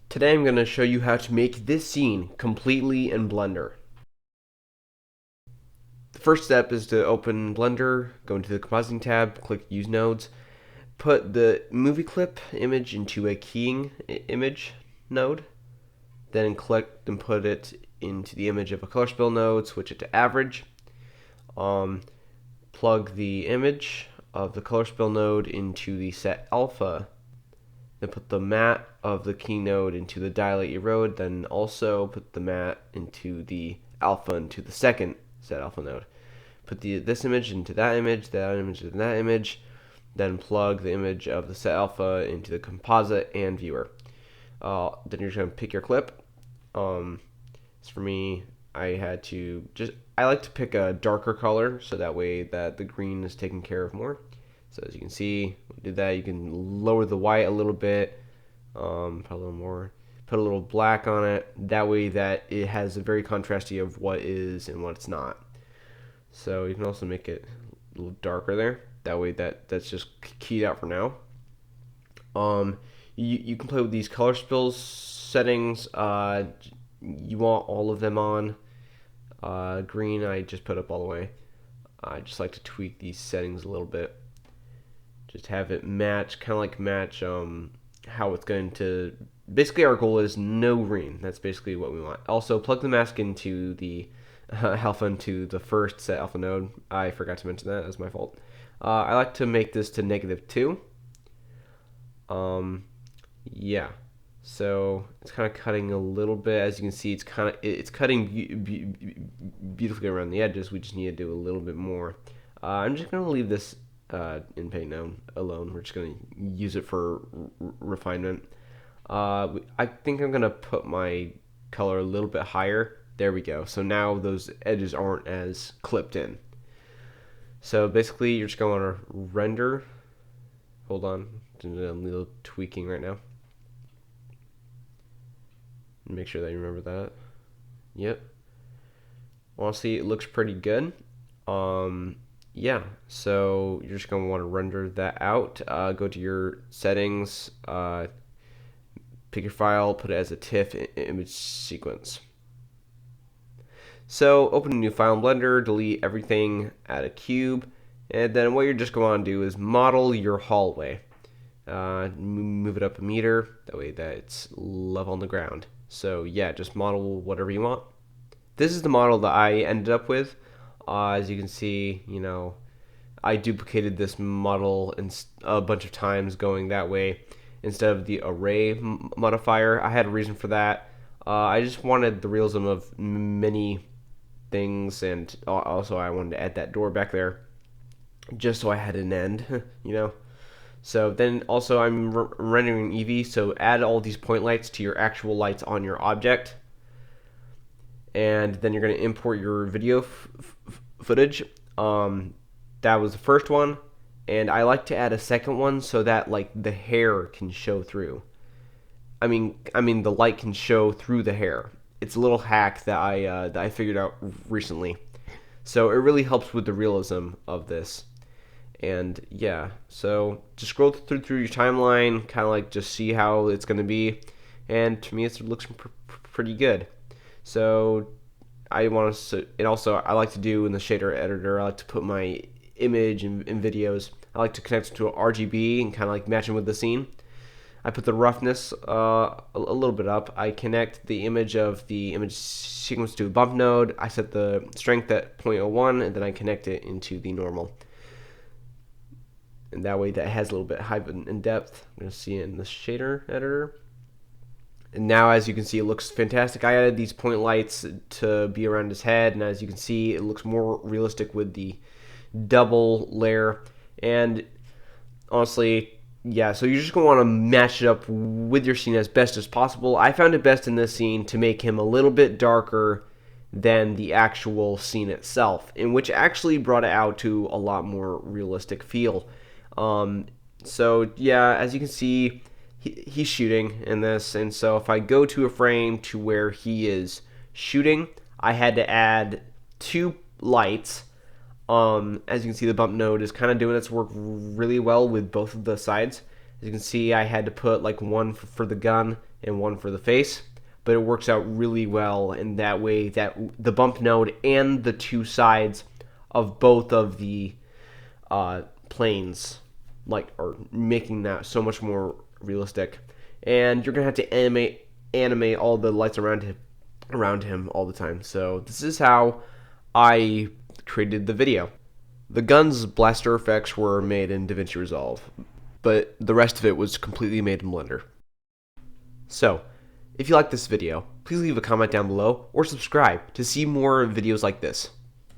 Today I'm going to show you how to make this scene completely in Blender. The first step is to open Blender, go into the compositing tab, click use nodes, put the movie clip image into a keying image node, then click and put it into the image of a color spill node, switch it to average, plug the image of the color spill node into the set alpha, then put the matte of the key node into the dilate erode, then also put the matte into the alpha into the second set alpha node. Put this image into that image into that image, then plug the image of the set alpha into the composite and viewer. Then you're just going to pick your clip. As for me, I like to pick a darker color so that way that the green is taken care of more. So as you can see, we did that. You can lower the white a little bit, put a little more, put a little black on it. That way that it has a very contrasty of what is and what's not. So you can also make it a little darker there. That way that's just keyed out for now. You can play with these color spills settings. You want all of them on. Green I just put up all the way. I just like to tweak these settings a little bit. Just have it match, kind of like match how it's going to. Basically, our goal is no green. That's basically what we want. Also, plug the mask into the alpha into the first set alpha node. I forgot to mention that. That's my fault. I like to make this to -2. Yeah. So it's kind of cutting a little bit. As you can see, it's cutting beautifully around the edges. We just need to do a little bit more. I'm just gonna leave this in paint now alone. We're just gonna use it for refinement. I think I'm gonna put my color a little bit higher. There we go. So now those edges aren't as clipped in. So basically, you're just going to render. Hold on, I'm a little tweaking right now. Make sure that you remember that. Yep. Honestly, it looks pretty good. Yeah, so you're just going to want to render that out. Go to your settings, pick your file, put it as a TIFF image sequence. So open a new file in Blender, delete everything, add a cube, and then what you're just going to do is model your hallway. Move it up a meter, that way that it's level on the ground. So yeah, just model whatever you want. This is the model that I ended up with. As you can see, I duplicated this model a bunch of times going that way instead of the array modifier. I had a reason for that. I just wanted the realism of many things, and also I wanted to add that door back there just so I had an end, So then also I'm rendering Eevee, so add all these point lights to your actual lights on your object. And then you're going to import your video footage. That was the first one, and I like to add a second one so that like the hair can show through. I mean the light can show through the hair. It's a little hack that I figured out recently. So it really helps with the realism of this. And yeah, so just scroll through your timeline, kind of like just see how it's going to be. And to me, it looks pretty good. So I want to, and also I like to do in the shader editor, I like to put my image in videos. I like to connect it to an RGB and kind of like match it with the scene. I put the roughness a little bit up. I connect the image of the image sequence to a bump node. I set the strength at 0.01, and then I connect it into the normal. And that way that has a little bit high in depth. I'm going to see it in the shader editor. And now as you can see, it looks fantastic. I added these point lights to be around his head, and as you can see, it looks more realistic with the double layer. And honestly, yeah, so you're just going to want to match it up with your scene as best as possible. I found it best in this scene to make him a little bit darker than the actual scene itself, in which actually brought it out to a lot more realistic feel. So yeah, as you can see, he's shooting in this, and so if I go to a frame to where he is shooting, I had to add 2 lights. As you can see, the bump node is kind of doing its work really well with both of the sides. As you can see, I had to put like one for the gun and one for the face, but it works out really well in that way that the bump node and the two sides of both of the planes are making that so much more realistic. And you're gonna have to animate all the lights around him all the time. So this is how I created the video. The gun's blaster effects were made in DaVinci Resolve, but the rest of it was completely made in Blender. So, if you like this video, please leave a comment down below or subscribe to see more videos like this.